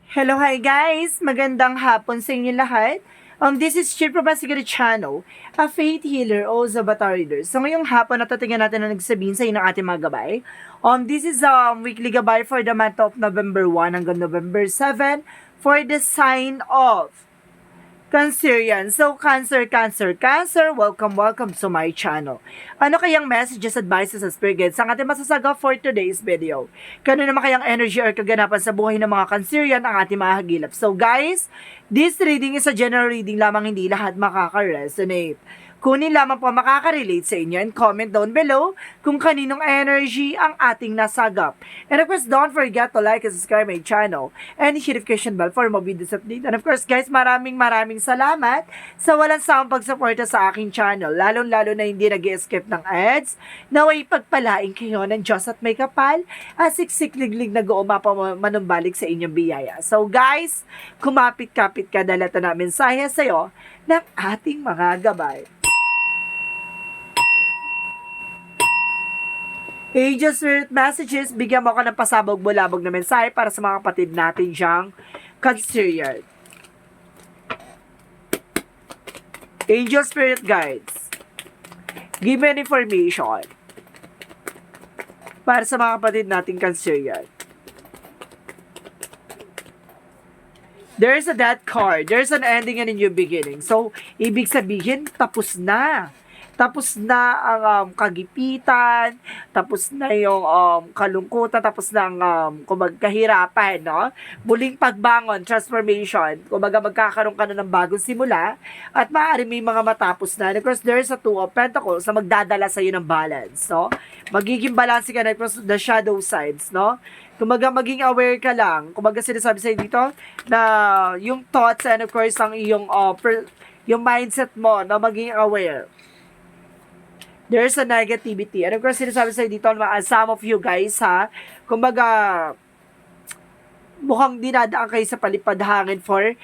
Hello, hi guys! Magandang hapon sa inyo lahat. This is Chief Probasigari Channel, a faith healer o Zabata reader. So ngayong hapon, natatingnan natin na nagsabihin sa inyo ng ating mga gabay. This is weekly gabay for the month of November 1 hanggang November 7 for the sign of Cancerian. So, Cancer, welcome to my channel. Ano kayang messages, advices, at spirit guides ang ating masasaga for today's video? Kano naman kayang energy or kaganapan sa buhay ng mga Cancerian ang ating mahagilap? So, guys, this reading is a general reading lamang, hindi lahat makaka-resonate. Kunin lamang po makaka-relate sa inyo and comment down below kung kaninong energy ang ating nasagap. And of course, don't forget to like and subscribe my channel and hit notification bell for more videos update. And of course, guys, maraming salamat sa walang sawang pagsuporta sa aking channel. Lalo na hindi nag-escape ng ads. Naway pagpalain kayo ng Diyos at may kapal at siksik-liglig na gooma pa manumbalik sa inyong biyaya. So guys, kumapit-kapit ka dala ito na mensahe sa'yo ng ating mga gabay. Angel Spirit Messages, bigyan mo ka ng pasabog-bulabog na mensahe para sa mga kapatid natin diyang Cancerian. Angel Spirit Guides, give me an information para sa mga kapatid natin Cancerian. There's a death card. There's an ending and a new beginning. So, ibig sabihin, tapos na. Tapos na ang kagipitan, tapos na yung kalungkutan, tapos na ang kahirapan, no? Muling pagbangon, transformation, kumbaga magkakaroon ka na ng bagong simula, at maaari may mga matapos na. And of course, there's a Two of Pentacles na magdadala sa iyo ng balance, no? Magiging balance ka na, the shadow sides, no? Kumbaga maging aware ka lang. Kumbaga sinasabi sa'yo dito na yung thoughts and of course ang iyong yung mindset mo na maging aware. There's a negativity. And of course, sinasabi sa'yo dito, some of you guys, ha, kumbaga, mukhang dinadaan kayo sa palipad hangin for,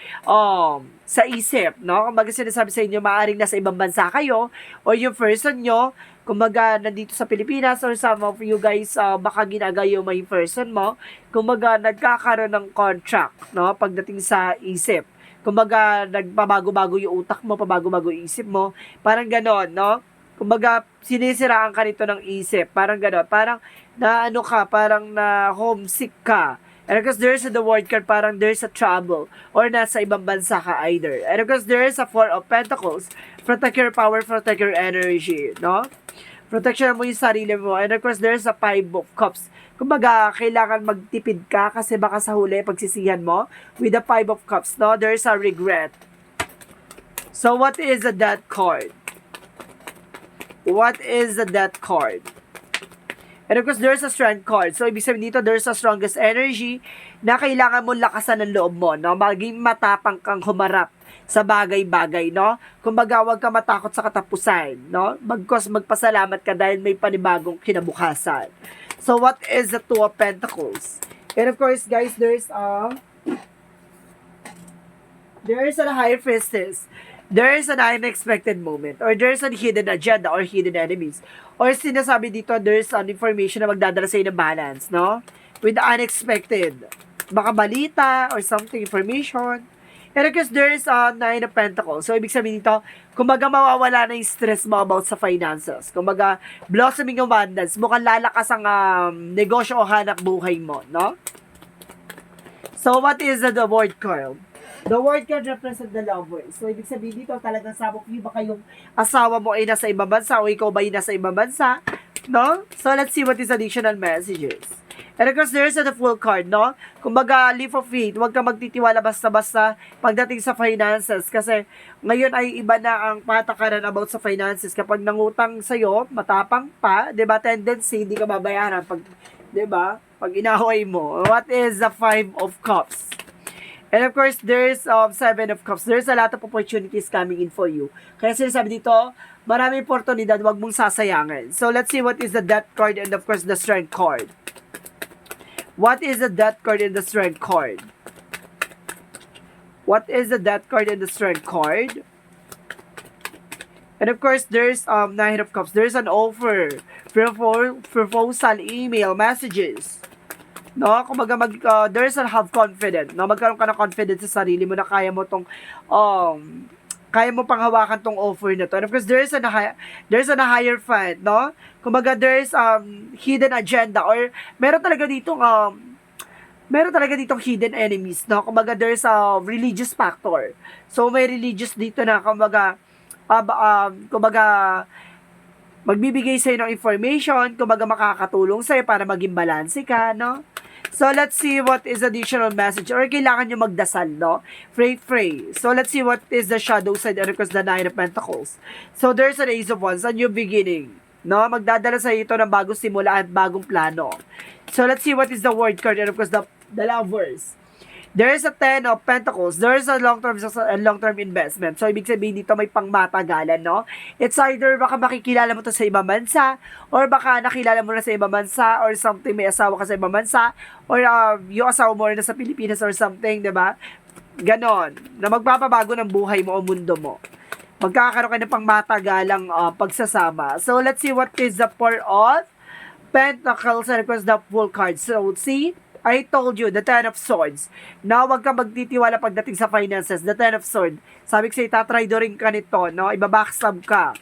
sa isip, no? Kumbaga, sinasabi sa inyo, maaaring nasa ibang bansa kayo, o yung person nyo, kumbaga, nandito sa Pilipinas, or some of you guys, baka ginagayo mo yung person mo, kumbaga, nagkakaroon ng contract, no? Pagdating sa isip. Kumbaga, nagpabago-bago yung utak mo, pabago-bago yung isip mo, parang ganon, no? Kumbaga, sinisiraan ka nito ng isip. Parang gano'n. Parang na ano ka, parang na homesick ka. And of course, there's the word card, parang there's a trouble. Or nasa ibang bansa ka either. And of course, there's a Four of Pentacles. Protect your power, protect your energy. No? Protection mo yung sarili mo. And of course, there's a Five of Cups. Kumbaga, kailangan magtipid ka kasi baka sa huli pagsisihan mo. With the Five of Cups, no? There's a regret. So, what is the Death card? What is the Death card? And of course, there's a Strength card. So, ibig sabihin dito, there's a strongest energy na kailangan mo lakasan ng loob mo, no? Maging matapang kang humarap sa bagay-bagay, no? Kumbaga, huwag ka matakot sa katapusan, no? Magpasalamat ka dahil may panibagong kinabukasan. So, what is the Two of Pentacles? And of course, guys, there's a High Priestess. There is an unexpected moment, or there's a hidden agenda, or hidden enemies. Or sinasabi dito, there's an information na magdadala sa ng balance, no? With the unexpected. Baka balita, or something, information. And of course, there is a Nine of Pentacles. So, ibig sabihin dito, kumbaga mawawala na yung stress mo about sa finances. Kumbaga, blossoming abundance. Mukhang lalakas ang negosyo o hanap buhay mo, no? So, what is the word card? The word card represent the lover. So, ibig sabihin dito, talagang sabok you, baka yung asawa mo ay nasa ibang bansa o ikaw ba ay nasa ibang bansa, no? So, let's see what is additional messages. And of course, there's the Fool card, no? Kumbaga, leap of faith, huwag ka magtitiwala basta-basta pagdating sa finances. Kasi, ngayon ay iba na ang patakaran about sa finances. Kapag nangutang sa'yo, matapang pa, diba, tendency, hindi ka babayaran. Pag, diba, pag inaway mo. What is the Five of Cups? And of course, there's Seven of Cups. There's a lot of opportunities coming in for you. Kaya sinasabi dito, maraming oportunidad, wag mong sasayangin. So, let's see what is the Death card and of course, the Strength card. What is the Death card and the Strength card? What is the Death card and the Strength card? And of course, there's Nine of Cups. There's an offer, proposal, email, messages. no? Kumbaga there's a have confidence, no? Magkaroon ka ng confidence sa sarili mo na kaya mo pang hawakan tong offer na to. And of course, there's a higher fight, no? Kumbaga there's hidden agenda, or meron talaga ditong hidden enemies, no? Kumbaga there's a religious factor. So may religious dito na kumbaga magbibigay sa'yo ng information, kumbaga makakatulong sa'yo para maging balanse ka, no? So, let's see what is additional message. Or kailangan nyo magdasal, no? Pray. So, let's see what is the shadow side and of course the Nine of Pentacles. So, there's an Ace of Wands, a new beginning, no? Magdadala sa ito ng bagong simula at bagong plano. So, let's see what is the word card and of course the Lovers. There is a Ten of Pentacles. There is a long-term investment. So, ibig sabihin dito may pangmatagalan, no? It's either baka makikilala mo to sa ibang bansa, or baka nakilala mo na sa ibang bansa, or something, may asawa ka sa ibang bansa, or yung asawa mo na sa Pilipinas or something, di ba? Ganon. Na magpapabago ng buhay mo o mundo mo. Magkakaroon ka ng pangmatagalang pagsasama. So, let's see what is the Four of Pentacles and of course the Full card. So, see? I told you, the Ten of Swords. Now, wag ka magtitiwala pagdating sa finances. The Ten of Swords. Sabi ko sa'yo, tatraidoring ka nito, no? Ibabackstab ka.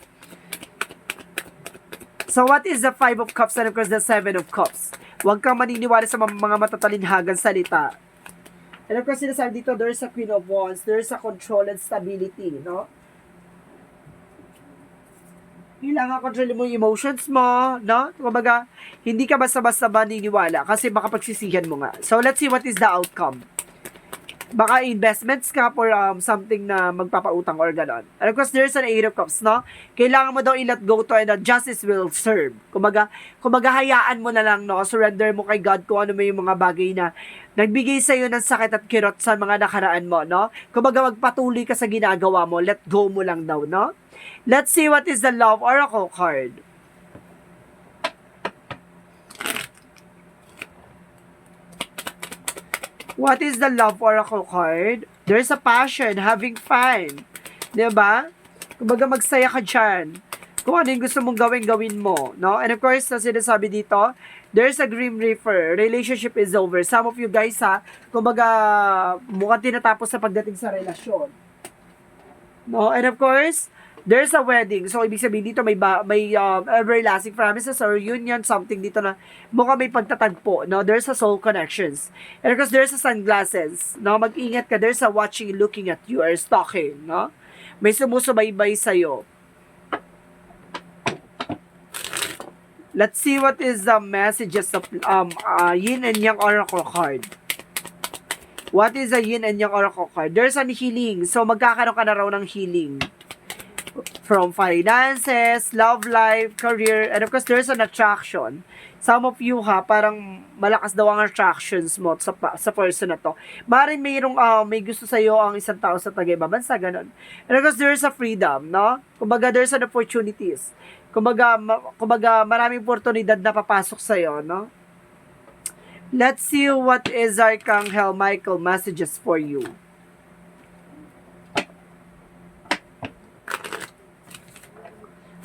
So, what is the Five of Cups and of course the Seven of Cups? Wag kang maniniwala sa mga matatalinhagang salita. And of course, sinasabi dito, there's a Queen of Wands, there's a control and stability, no? Kailangan kontrolin mo yung emotions mo, no? Kumbaga, hindi ka basta-basta maniniwala kasi baka pagsisihan mo nga. So, let's see what is the outcome. Baka investments ka for something na magpapautang or ganon. And of course, there's an Eight of Cups, no? Kailangan mo daw i-let go to and justice will serve. Kumbaga, hayaan mo na lang, no? Surrender mo kay God kung ano may yung mga bagay na nagbigay sa'yo ng sakit at kirot sa mga nakaraan mo, no? Kumbaga, magpatuloy ka sa ginagawa mo. Let go mo lang daw, no? Let's see what is the Love Oracle card. What is the Love Oracle card? There's a passion, having fun. Diba? Kumbaga magsaya ka dyan. Kung ano yung gusto mong gawin mo. No? And of course, na sinasabi dito, there's a Grim Reaper. Relationship is over. Some of you guys, kumbaga, mukhang tinatapos sa pagdating sa relasyon. No? And of course, there's a wedding. So, ibig sabihin dito may everlasting promises or union, something dito na mukhang may pagtatagpo. No? There's a soul connections. And of course, there's a sunglasses. No? Mag-ingat ka. There's a watching, looking at you or stalking. No? May sumusubaybay sa'yo. Let's see what is the messages of Yin and Yang Oracle card. What is the Yin and Yang Oracle card? There's an healing. So, magkakaroon ka na raw ng healing. From finances, love life, career, and of course, there's an attraction. Some of you parang malakas daw ang attractions mo sa person na to. Maaaring may gusto sa'yo ang isang tao sa taga-ibang bansa, ganun. And of course, there's a freedom, no? Kumbaga, there's an opportunities. Kumbaga, maraming oportunidad na papasok sa'yo, no? Let's see what is Archangel Michael messages for you.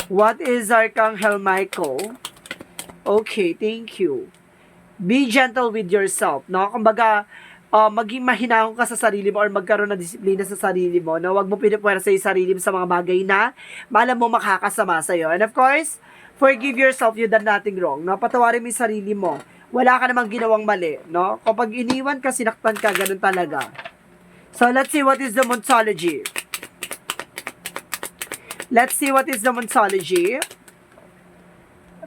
What is Archangel Michael? Okay, thank you. Be gentle with yourself, no? Kumbaga, maging mahinahon ka sa sarili mo or magkaroon ng disiplina sa sarili mo, no? Huwag mo pinipuwersa yung sarili mo sa mga bagay na malam mo makakasama sa'yo. And of course, forgive yourself, you done nothing wrong, no? Patawarin mo yung sarili mo. Wala ka namang ginawang mali, no? Kapag iniwan ka, sinaktan ka, ganun talaga. So, let's see what is the Monsology. Let's see what is the Monsology.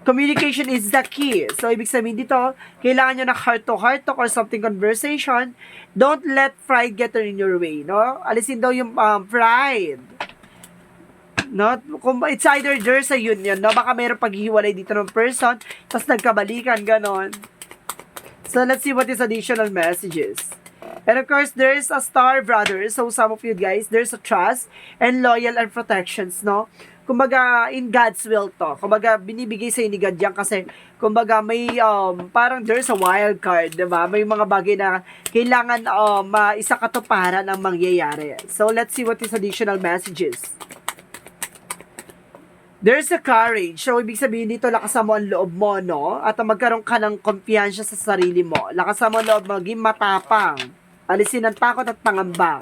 Communication is the key. So, ibig sabihin dito, kailangan nyo ng heart-to-heart talk or something conversation. Don't let pride get in your way, no? Alisin daw yung pride. No? Kung it's either there's a union, no? Baka mayroong paghihiwalay dito ng person, tapos nagkabalikan, ganon. So, let's see what is additional messages. And of course, there's a Star Brother. So, some of you guys, there's a trust and loyal and protections, no? Kumbaga, in God's will to. Kumbaga, binibigay sa'yo ni God yan kasi, kumbaga, may, parang there's a wild card, diba? May mga bagay na kailangan isa katuparan ang mangyayari. So, let's see what is additional messages. There's a courage. So, ibig sabihin dito, lakasan mo ang loob mo, no? At magkaroon ka ng kumpiyansya sa sarili mo. Lakasan mo ang loob, maging matapang. Alisin ang takot at pangamba.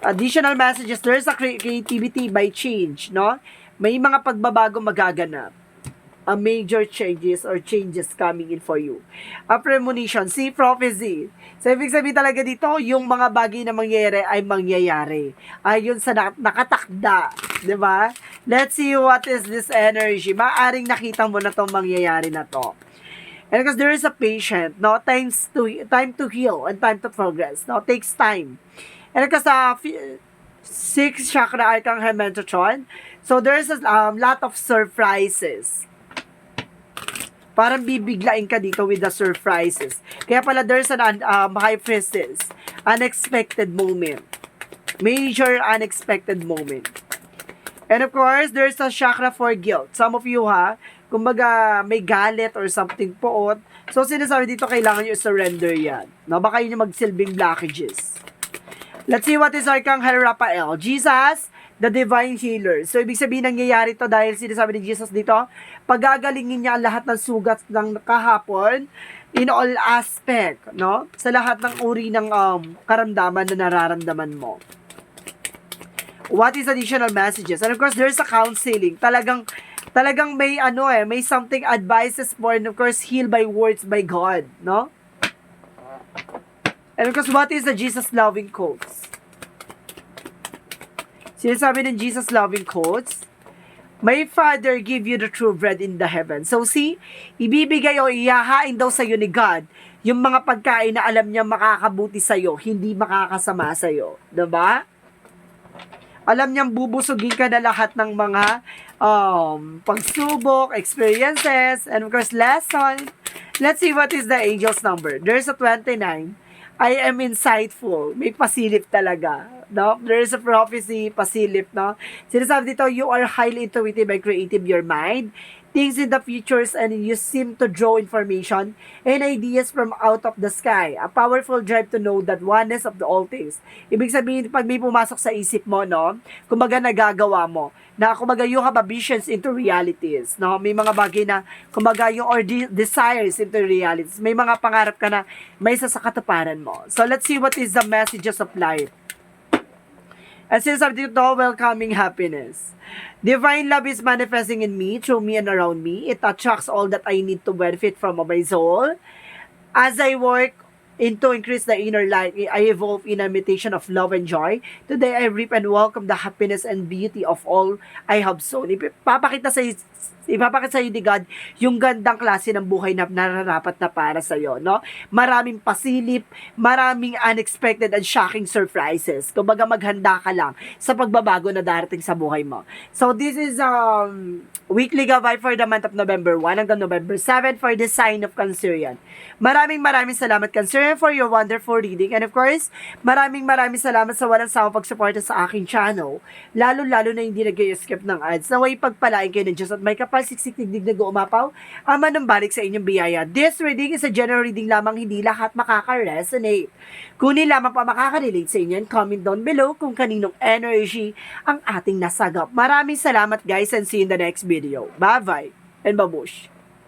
Additional messages, there's a creativity by change, no? May mga pagbabago magaganap. A major changes or changes coming in for you. A premonition, see prophecy. So, ibig sabihin talaga dito, yung mga bagay na mangyayari ay mangyayari. Ayon sa nakatakda. Diba? Let's see what is this energy. Maaring nakita mo na itong mangyayari na to. And because there is a patient, no? Time to heal and time to progress. No? Takes time. And because sixth chakra Archangel Metatron, so there's a lot of surprises. Parang bibiglain ka dito with the surprises. Kaya pala there's an high priestess. Unexpected moment. Major unexpected moment. And of course, there's a chakra for guilt. Some of you kumbaga may galit or something poot. So sinasabi dito kailangan nyo surrender yan. No, baka yun yung magsilbing blockages. Let's see what is Archangel Raphael. Jesus, the divine healer. So, ibig sabihin, nangyayari to dahil sinasabi ni Jesus dito, pagagalingin niya ang lahat ng sugat ng kahapon in all aspect, no? Sa lahat ng uri ng karamdaman na nararamdaman mo. What is additional messages? And of course, there's a counseling. Talagang may may something advices for, and of course, healed by words by God, no? And of course, what is the Jesus loving quotes? Sinasabi ng Jesus loving quotes, My Father give you the true bread in the heaven. So see, ibibigay o iyahain daw sa iyo ni God yung mga pagkain na alam niya makakabuti sa iyo, hindi makakasama sa iyo. Diba? Alam niyang bubusugin ka na lahat ng mga pagsubok, experiences, and of course, lesson. Let's see what is the angel's number. There's a 29. I am insightful. May pasilip talaga. No? There is a prophecy, pasilip, no? Sinasabi dito, you are highly intuitive and creative your mind. Things in the futures and you seem to draw information and ideas from out of the sky. A powerful drive to know that oneness of the all things. Ibig sabihin, pag may pumasok sa isip mo, no? Kumbaga nagagawa mo. Na kumbaga you have a visions into realities. No? May mga bagay na kumbaga yung or desires into realities. May mga pangarap ka na may isa sa katuparan mo. So let's see what is the messages of life. And sinasabi dito, welcoming happiness. Divine love is manifesting in me, through me and around me. It attracts all that I need to benefit from my soul. As I work to increase the inner light, I evolve in a meditation of love and joy. Today, I reap and welcome the happiness and beauty of all I have sown. Ipapakita sa iyo ni God yung gandang klase ng buhay na nararapat na para sa iyo, no? Maraming pasilip, maraming unexpected and shocking surprises. Kumbaga maghanda ka lang sa pagbabago na darating sa buhay mo. So this is weekly gabay for the month of November 1 hanggang November 7 for the sign of Cancerian. Maraming salamat Cancerian for your wonderful reading, and of course, maraming salamat sa walang sawang pagsuporta sa aking channel, lalo na hindi nag-skip ng ads. Naway pagpalain kayo ng Diyos at may kapal siksik digdig na umapaw, ama ng balik sa inyong biyaya. This reading is a general reading lamang, hindi lahat makaka-resonate. Kunin lamang pa makaka-relate sa inyo, and comment down below kung kaninong energy ang ating nasagap. Maraming salamat guys, and see you in the next video. Bye-bye and babush!